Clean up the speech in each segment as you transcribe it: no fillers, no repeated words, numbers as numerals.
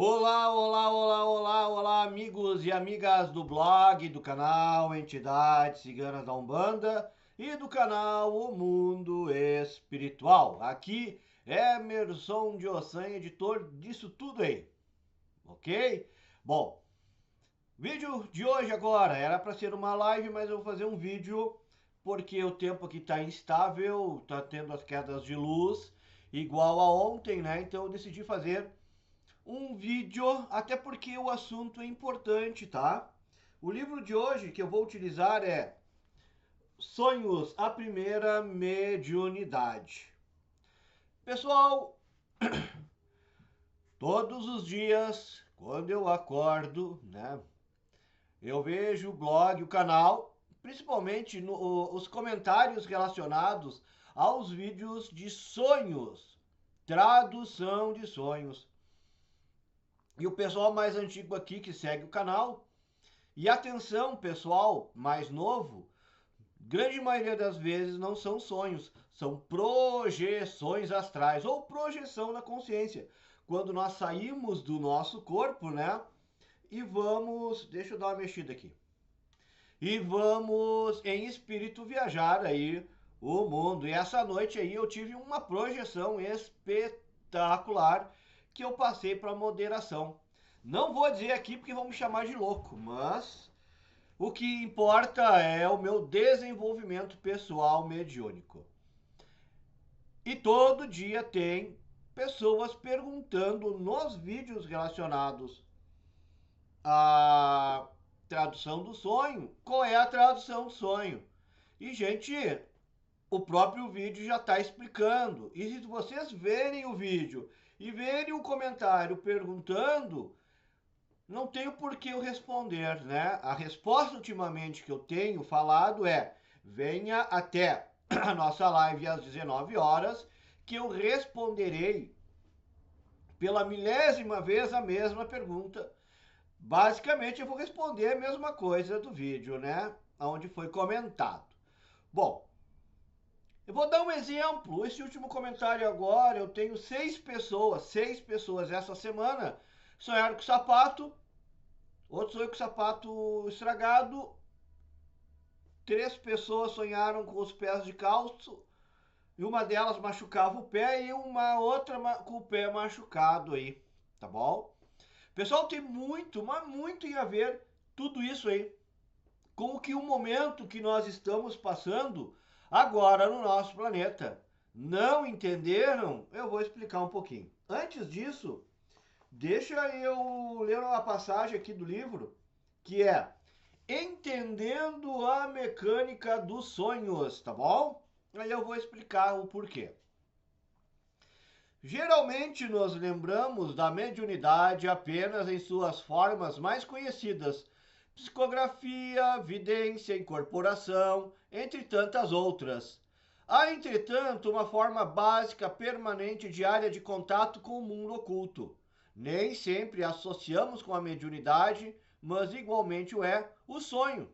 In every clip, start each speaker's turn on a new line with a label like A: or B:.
A: Olá, olá, olá, olá, olá, amigos e amigas do blog, do canal Entidades Ciganas da Umbanda e do canal O Mundo Espiritual. Aqui é Emerson de Ossanha, editor disso tudo aí, ok? Bom, vídeo de hoje agora era para ser uma live, mas eu vou fazer um vídeo porque o tempo aqui está instável, está tendo as quedas de luz igual a ontem, né? Então eu decidi fazer um vídeo, até porque o assunto é importante, tá? O livro de hoje que eu vou utilizar é Sonhos, a Primeira Mediunidade. Pessoal, todos os dias, quando eu acordo, né, eu vejo o blog, o canal, principalmente os comentários relacionados aos vídeos de sonhos, tradução de sonhos. E o pessoal mais antigo aqui que segue o canal. E atenção, pessoal mais novo, grande maioria das vezes não são sonhos, são projeções astrais ou projeção da consciência. Quando nós saímos do nosso corpo, né? E vamos, deixa eu dar uma mexida aqui. E vamos em espírito viajar aí o mundo. E essa noite aí eu tive uma projeção espetacular que eu passei para moderação. Não vou dizer aqui porque vão me chamar de louco, mas o que importa é o meu desenvolvimento pessoal mediúnico. E todo dia tem pessoas perguntando nos vídeos relacionados à tradução do sonho, qual é a tradução do sonho. E, gente, o próprio vídeo já está explicando. E se vocês verem o vídeo e verem o comentário perguntando, não tenho por que eu responder, né? A resposta ultimamente que eu tenho falado é: venha até a nossa live às 19 horas, que eu responderei pela milésima vez a mesma pergunta. Basicamente, eu vou responder a mesma coisa do vídeo, né? Onde foi comentado. Bom, eu vou dar um exemplo. Esse último comentário agora, eu tenho seis pessoas essa semana sonharam com sapato. Outro sonhou com sapato estragado. Três pessoas sonharam com os pés de calço. E uma delas machucava o pé e uma outra com o pé machucado aí. Tá bom? Pessoal, tem muito, mas muito a ver tudo isso aí com o que o momento que nós estamos passando agora no nosso planeta. Não entenderam? Eu vou explicar um pouquinho. Antes disso, deixa eu ler uma passagem aqui do livro que é Entendendo a Mecânica dos Sonhos, tá bom? Aí eu vou explicar o porquê. Geralmente nos lembramos da mediunidade apenas em suas formas mais conhecidas, psicografia, vidência, incorporação, entre tantas outras. Há, entretanto, uma forma básica, permanente, diária de contato com o mundo oculto. Nem sempre associamos com a mediunidade, mas igualmente o é o sonho.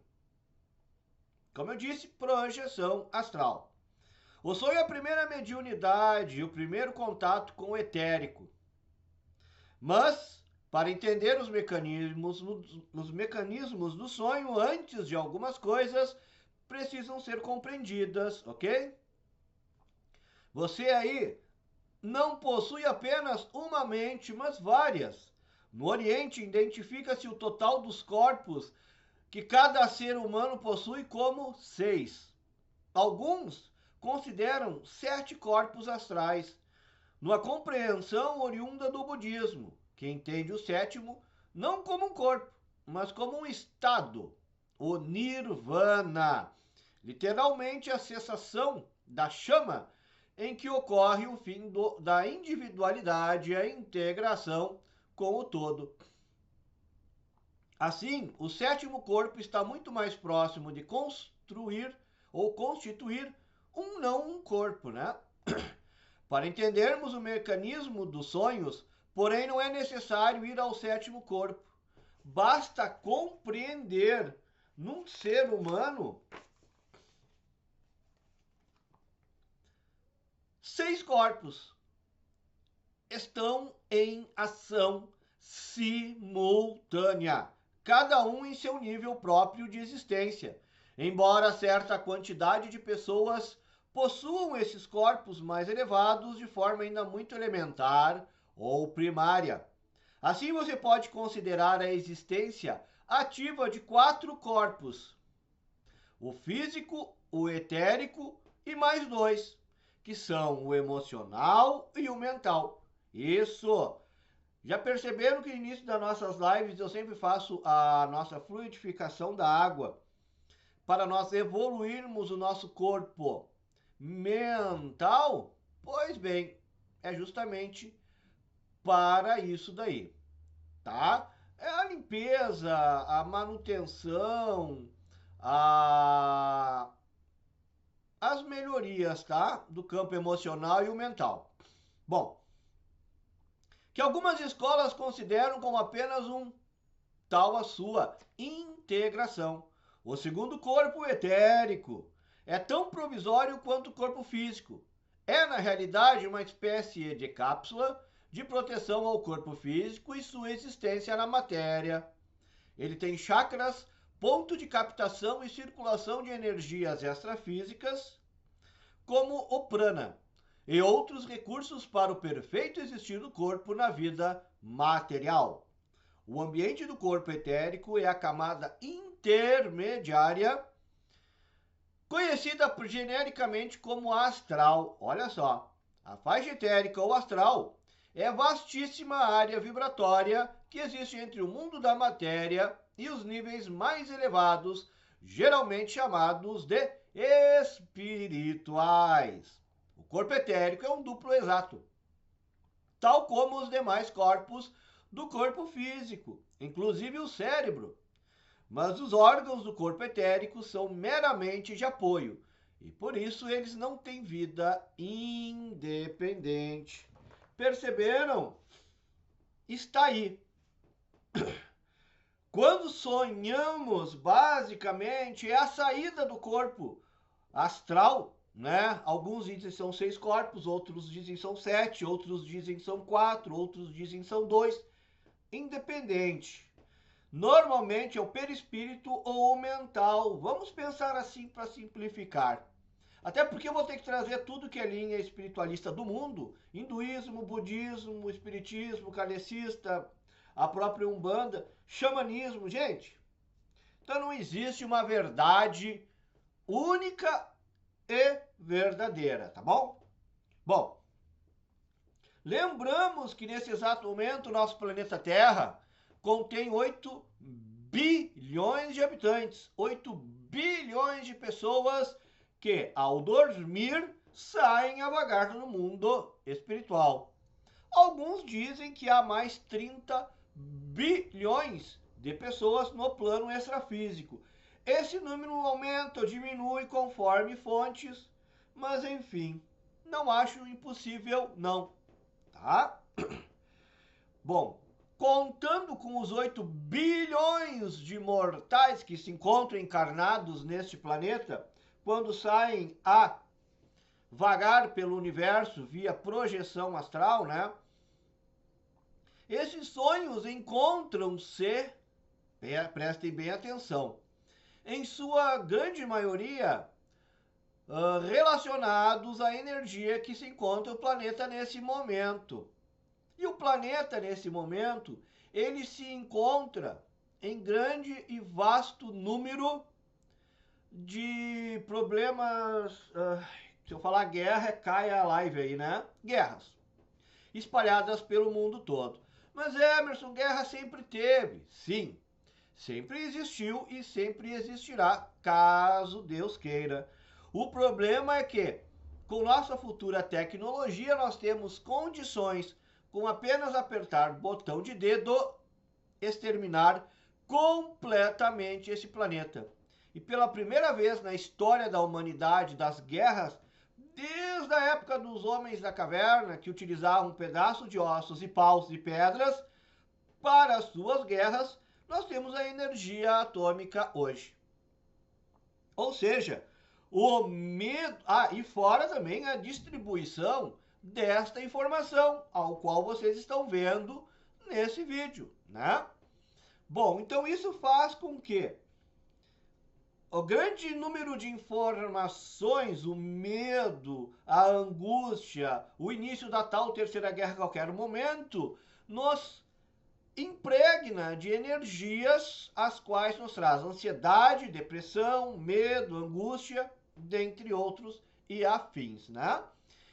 A: Como eu disse, projeção astral. O sonho é a primeira mediunidade, o primeiro contato com o etérico. Mas, para entender os mecanismos do sonho antes de algumas coisas, precisam ser compreendidas, ok? Você aí não possui apenas uma mente, mas várias. No Oriente, identifica-se o total dos corpos que cada ser humano possui como 6. Alguns consideram 7 corpos astrais, numa compreensão oriunda do budismo, que entende o sétimo não como um corpo, mas como um estado, o nirvana, literalmente a cessação da chama em que ocorre o fim da individualidade e a integração com o todo. Assim, o sétimo corpo está muito mais próximo de construir ou constituir um não um corpo, né? Para entendermos o mecanismo dos sonhos, porém, não é necessário ir ao sétimo corpo. Basta compreender num ser humano 6 corpos estão em ação simultânea, cada um em seu nível próprio de existência, embora certa quantidade de pessoas possuam esses corpos mais elevados de forma ainda muito elementar ou primária. Assim, você pode considerar a existência ativa de 4 corpos: o físico, o etérico e mais 2, que são o emocional e o mental. Isso! Já perceberam que no início das nossas lives eu sempre faço a nossa fluidificação da água para nós evoluirmos o nosso corpo mental? Pois bem, é justamente para isso daí, tá? É a limpeza, a manutenção, a... as melhorias, tá? Do campo emocional e o mental. Bom, que algumas escolas consideram como apenas um tal a sua integração. O segundo corpo etérico é tão provisório quanto o corpo físico. É, na realidade, uma espécie de cápsula de proteção ao corpo físico e sua existência na matéria. Ele tem chakras, ponto de captação e circulação de energias extrafísicas, como o prana, e outros recursos para o perfeito existir do corpo na vida material. O ambiente do corpo etérico é a camada intermediária, conhecida genericamente como astral. Olha só, a faixa etérica ou astral é a vastíssima área vibratória que existe entre o mundo da matéria e os níveis mais elevados, geralmente chamados de espirituais. O corpo etérico é um duplo exato, tal como os demais corpos do corpo físico, inclusive o cérebro. Mas os órgãos do corpo etérico são meramente de apoio e por isso eles não têm vida independente. Perceberam? Está aí. Quando sonhamos, basicamente, é a saída do corpo astral, né? Alguns dizem que são 6 corpos, outros dizem que são 7, outros dizem que são 4, outros dizem que são 2. Independente. Normalmente é o perispírito ou o mental. Vamos pensar assim para simplificar. Até porque eu vou ter que trazer tudo que é linha espiritualista do mundo: hinduísmo, budismo, espiritismo, kardecista, a própria Umbanda, xamanismo. Gente, então não existe uma verdade única e verdadeira, tá bom? Bom, lembramos que nesse exato momento o nosso planeta Terra contém 8 bilhões de habitantes, 8 bilhões de pessoas que, ao dormir, saem a vagar no mundo espiritual. Alguns dizem que há mais 30 bilhões de pessoas no plano extrafísico. Esse número aumenta ou diminui conforme fontes, mas enfim, não acho impossível não, tá? Bom, contando com os 8 bilhões de mortais que se encontram encarnados neste planeta, quando saem a vagar pelo universo via projeção astral, né? Esses sonhos encontram-se, prestem bem atenção, em sua grande maioria relacionados à energia que se encontra o planeta nesse momento. E o planeta, nesse momento, ele se encontra em grande e vasto número de problemas. Se eu falar guerra, cai a live aí, né? Guerras espalhadas pelo mundo todo. Mas Emerson, guerra sempre teve. Sim, sempre existiu e sempre existirá, caso Deus queira. O problema é que, com nossa futura tecnologia, nós temos condições, com apenas apertar botão de dedo, exterminar completamente esse planeta. E pela primeira vez na história da humanidade, das guerras, desde a época dos homens da caverna, que utilizavam um pedaço de ossos e paus e pedras para as suas guerras, nós temos a energia atômica hoje. Ou seja, o medo... e fora também a distribuição desta informação, ao qual vocês estão vendo nesse vídeo, né? Bom, então isso faz com que o grande número de informações, o medo, a angústia, o início da tal terceira guerra a qualquer momento, nos impregna de energias as quais nos traz ansiedade, depressão, medo, angústia, dentre outros e afins, né?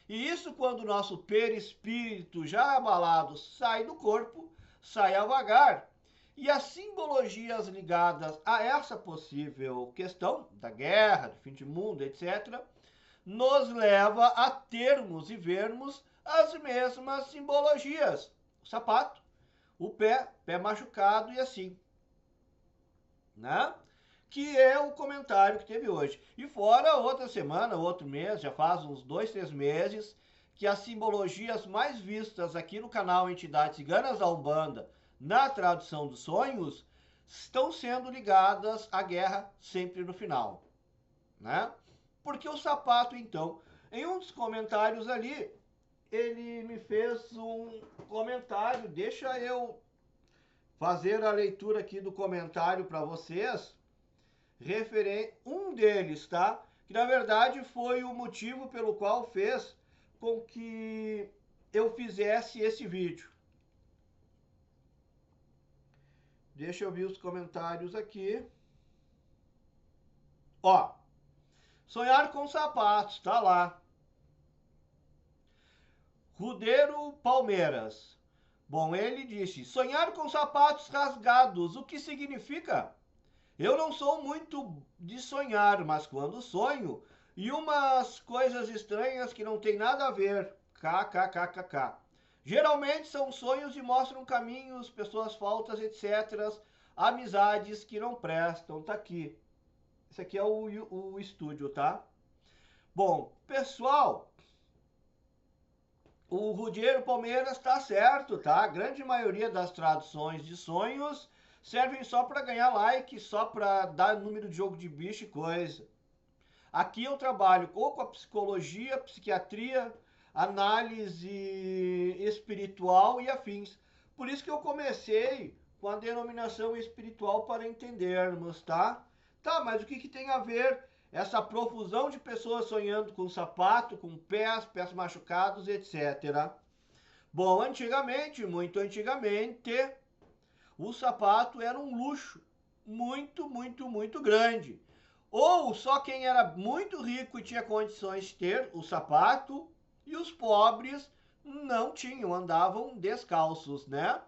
A: E isso quando o nosso perispírito já abalado sai do corpo, sai a vagar. E as simbologias ligadas a essa possível questão da guerra, do fim de mundo, etc., nos leva a termos e vermos as mesmas simbologias. O sapato, o pé machucado e assim, né? Que é o comentário que teve hoje. E fora outra semana, outro mês, já faz uns 2, 3 meses, que as simbologias mais vistas aqui no canal Entidades Ciganas da Umbanda, na tradução dos sonhos, estão sendo ligadas à guerra sempre no final, né? Porque o sapato, então, em um dos comentários ali, ele me fez um comentário, deixa eu fazer a leitura aqui do comentário para vocês, referente um deles, tá? Que na verdade foi o motivo pelo qual fez com que eu fizesse esse vídeo. Deixa eu ver os comentários aqui. Ó, sonhar com sapatos, tá lá. Rudeiro Palmeiras. Bom, ele disse: sonhar com sapatos rasgados, o que significa? Eu não sou muito de sonhar, mas quando sonho, e umas coisas estranhas que não tem nada a ver. KKKKK. Geralmente são sonhos e mostram caminhos, pessoas faltas, etc. Amizades que não prestam. Tá aqui. Esse aqui é o estúdio, tá? Bom, pessoal, o Rudiero Palmeiras tá certo, tá? A grande maioria das traduções de sonhos servem só para ganhar like, só para dar número de jogo de bicho e coisa. Aqui eu trabalho ou com a psicologia, psiquiatria, análise espiritual e afins. Por isso que eu comecei com a denominação espiritual para entendermos, tá? Tá, mas o que tem a ver essa profusão de pessoas sonhando com sapato, com pés machucados, etc. Bom, antigamente, muito antigamente, o sapato era um luxo muito grande. Ou só quem era muito rico e tinha condições de ter o sapato, e os pobres não tinham, andavam descalços, né?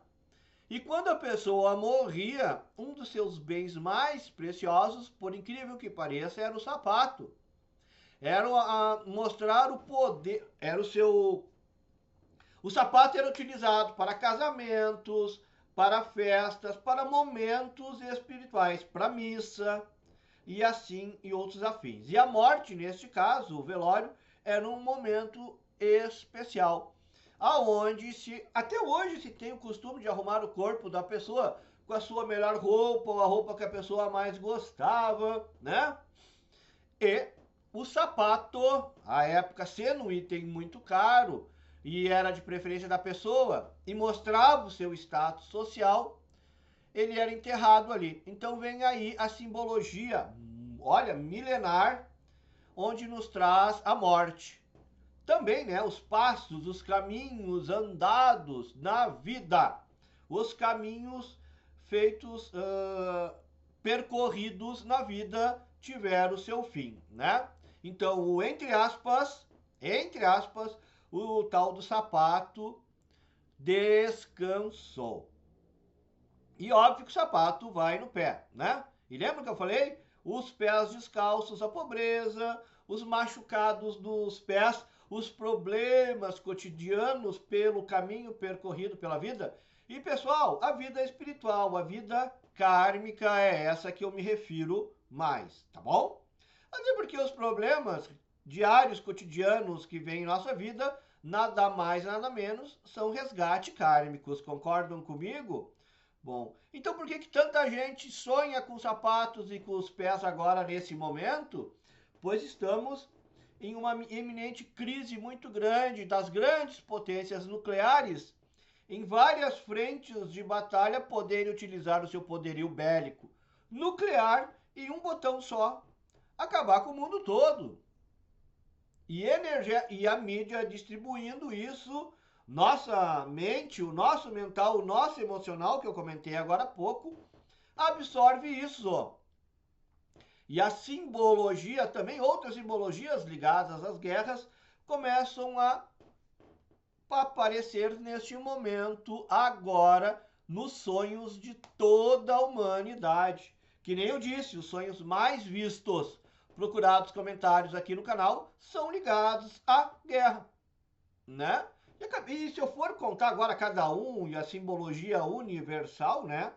A: E quando a pessoa morria, um dos seus bens mais preciosos, por incrível que pareça, era o sapato. Era mostrar o poder, era o seu... O sapato era utilizado para casamentos, para festas, para momentos espirituais, para missa, e assim e outros afins. E a morte, neste caso, o velório, era um momento especial, aonde até hoje se tem o costume de arrumar o corpo da pessoa com a sua melhor roupa, ou a roupa que a pessoa mais gostava, né? E o sapato, à época sendo um item muito caro, e era de preferência da pessoa, e mostrava o seu status social, ele era enterrado ali. Então vem aí a simbologia, olha, milenar, onde nos traz a morte. Também, né, os passos, os caminhos andados na vida, os caminhos feitos, percorridos na vida, tiveram o seu fim, né? Então, entre aspas, o tal do sapato descansou. E óbvio que o sapato vai no pé, né? E lembra que eu falei? Os pés descalços, a pobreza, os machucados dos pés, os problemas cotidianos pelo caminho percorrido pela vida. E pessoal, a vida espiritual, a vida kármica é essa que eu me refiro mais, tá bom? Até porque os problemas diários, cotidianos que vêm em nossa vida, nada mais, nada menos, são resgate kármicos. Concordam comigo? Bom, então por que tanta gente sonha com sapatos e com os pés agora nesse momento? Pois estamos em uma iminente crise muito grande das grandes potências nucleares em várias frentes de batalha poderem utilizar o seu poderio bélico nuclear em um botão só, acabar com o mundo todo. E a mídia distribuindo isso, nossa mente, o nosso mental, o nosso emocional, que eu comentei agora há pouco, absorve isso. E a simbologia também, outras simbologias ligadas às guerras, começam a aparecer neste momento, agora, nos sonhos de toda a humanidade. Que nem eu disse, os sonhos mais vistos, procurados comentários aqui no canal, são ligados à guerra, né? E se eu for contar agora cada um e a simbologia universal, né?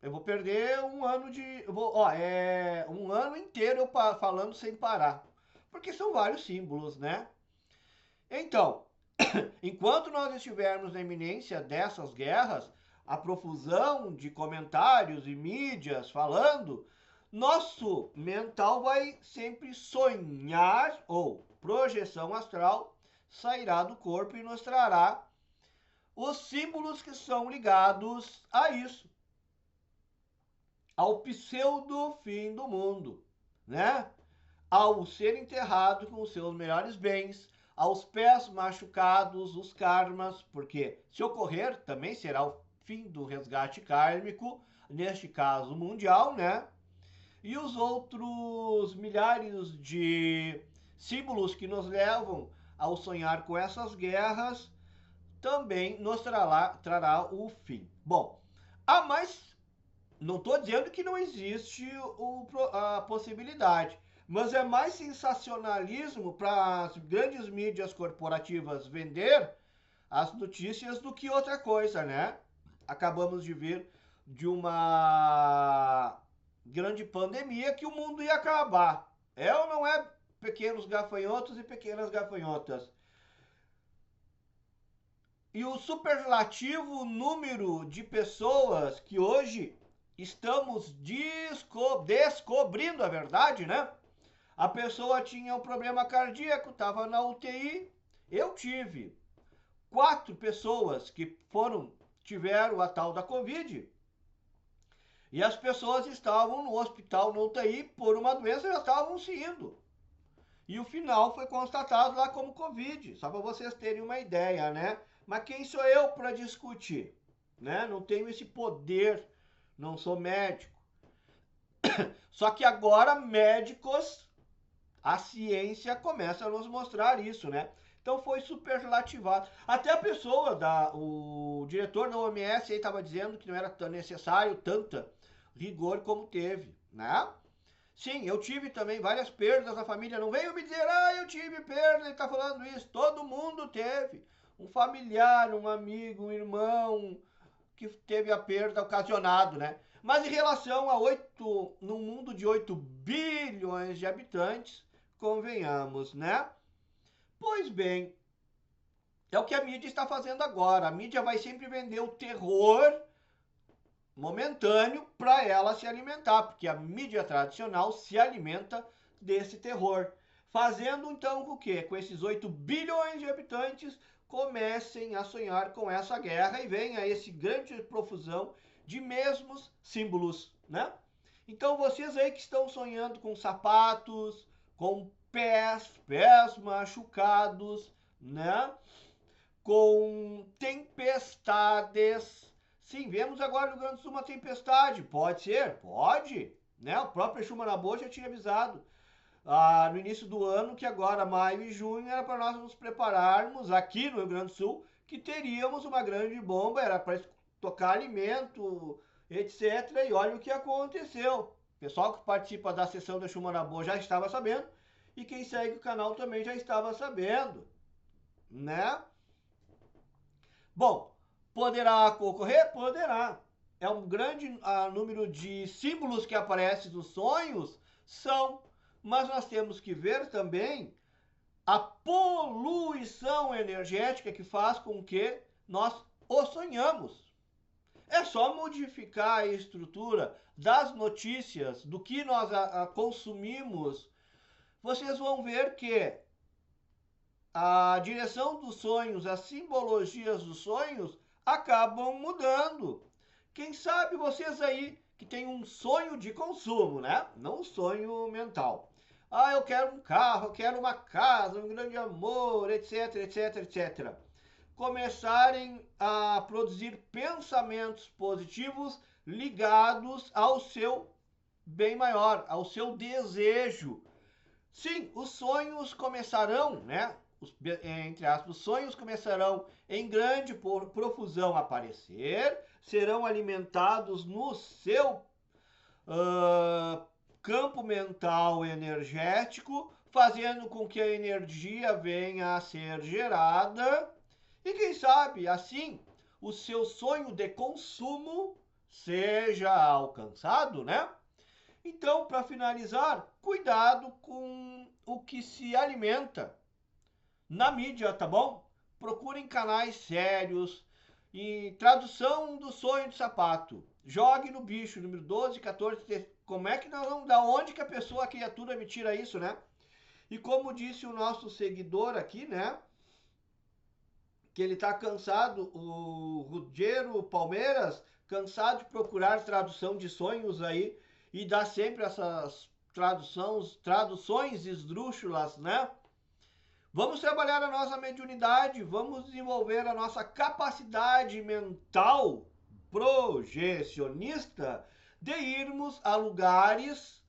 A: Eu vou perder um ano de. Um ano inteiro eu falando sem parar. Porque são vários símbolos, né? Então, enquanto nós estivermos na iminência dessas guerras, a profusão de comentários e mídias falando, nosso mental vai sempre sonhar, ou projeção astral sairá do corpo e nos trará os símbolos que são ligados a isso, ao pseudo fim do mundo, né? Ao ser enterrado com os seus melhores bens, aos pés machucados, os karmas, porque se ocorrer, também será o fim do resgate kármico, neste caso mundial, né? E os outros milhares de símbolos que nos levam ao sonhar com essas guerras também nos trará o fim. Bom, mas não estou dizendo que não existe a possibilidade, mas é mais sensacionalismo para as grandes mídias corporativas vender as notícias do que outra coisa, né? Acabamos de vir de uma grande pandemia que o mundo ia acabar. É ou não é, pequenos gafanhotos e pequenas gafanhotas? E o superlativo número de pessoas que hoje estamos descobrindo a verdade, né? A pessoa tinha um problema cardíaco, estava na UTI. Eu tive 4 pessoas que tiveram a tal da Covid. E as pessoas estavam no hospital, na UTI, por uma doença e já estavam se indo. E o final foi constatado lá como Covid, só para vocês terem uma ideia, né? Mas quem sou eu para discutir? Né? Não tenho esse poder, não sou médico. Só que agora médicos, a ciência começa a nos mostrar isso, né? Então foi superlativado. Até a pessoa, o diretor da OMS aí estava dizendo que não era tão necessário tanta rigor como teve, né? Sim, eu tive também várias perdas na família. Não venham me dizer, eu tive perda, ele está falando isso. Todo mundo teve. Um familiar, um amigo, um irmão que teve a perda ocasionado, né? Mas em relação a num mundo de 8 bilhões de habitantes, convenhamos, né? Pois bem, é o que a mídia está fazendo agora. A mídia vai sempre vender o terror momentâneo para ela se alimentar, porque a mídia tradicional se alimenta desse terror. Fazendo então com que, com esses 8 bilhões de habitantes, comecem a sonhar com essa guerra e venha esse grande profusão de mesmos símbolos, né? Então vocês aí que estão sonhando com sapatos, com pés machucados, né? Com tempestades. Sim, vemos agora no Rio Grande do Sul uma tempestade. Pode ser? Pode. Né? O próprio Exu Manabô já tinha avisado no início do ano que agora, maio e junho, era para nós nos prepararmos aqui no Rio Grande do Sul, que teríamos uma grande bomba, era para tocar alimento, etc. E olha o que aconteceu. O pessoal que participa da sessão do Exu Manabô já estava sabendo, e quem segue o canal também já estava sabendo, né? Bom, poderá ocorrer? Poderá. É um grande número de símbolos que aparecem nos sonhos? São. Mas nós temos que ver também a poluição energética que faz com que nós o sonhamos. É só modificar a estrutura das notícias, do que nós consumimos. Vocês vão ver que a direção dos sonhos, as simbologias dos sonhos acabam mudando. Quem sabe vocês aí que tem um sonho de consumo, né? Não um sonho mental. Ah, eu quero um carro, eu quero uma casa, um grande amor, etc, etc, etc. Começarem a produzir pensamentos positivos ligados ao seu bem maior, ao seu desejo. Sim, os sonhos começarão, né? Entre aspas, os sonhos começarão em grande profusão a aparecer, serão alimentados no seu campo mental energético, fazendo com que a energia venha a ser gerada e, quem sabe, assim, o seu sonho de consumo seja alcançado, né? Então, para finalizar, cuidado com o que se alimenta na mídia, tá bom? Procurem canais sérios e tradução do sonho de sapato. Jogue no bicho, número 12, 14, 13. Como é que nós vamos, da onde que a pessoa, a criatura me tira isso, né? E como disse o nosso seguidor aqui, né? Que ele tá cansado, o Ruggiero Palmeiras, cansado de procurar tradução de sonhos aí e dar sempre essas traduções esdrúxulas, né? Vamos trabalhar a nossa mediunidade, vamos desenvolver a nossa capacidade mental projecionista de irmos a lugares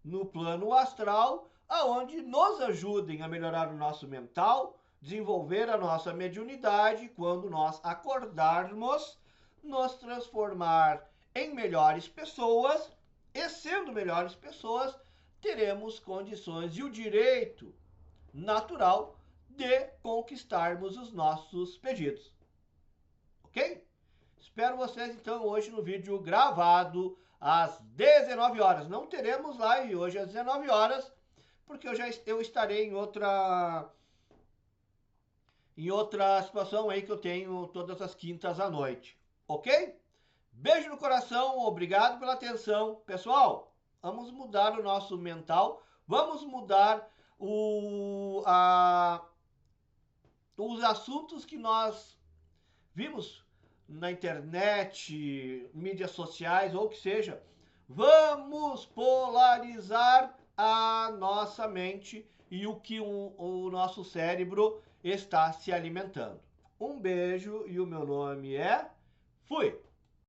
A: no plano astral aonde nos ajudem a melhorar o nosso mental, desenvolver a nossa mediunidade, quando nós acordarmos, nos transformar em melhores pessoas e, sendo melhores pessoas, teremos condições e o direito natural de conquistarmos os nossos pedidos. Ok? Espero vocês então hoje no vídeo gravado às 19 horas. Não teremos live hoje às 19 horas, porque eu estarei em outra situação aí que eu tenho todas as quintas à noite. Ok? Beijo no coração, obrigado pela atenção. Pessoal, vamos mudar o nosso mental, vamos mudar os assuntos que nós vimos na internet, mídias sociais ou o que seja. Vamos polarizar a nossa mente e o que o nosso cérebro está se alimentando. Um beijo e o meu nome é... Fui!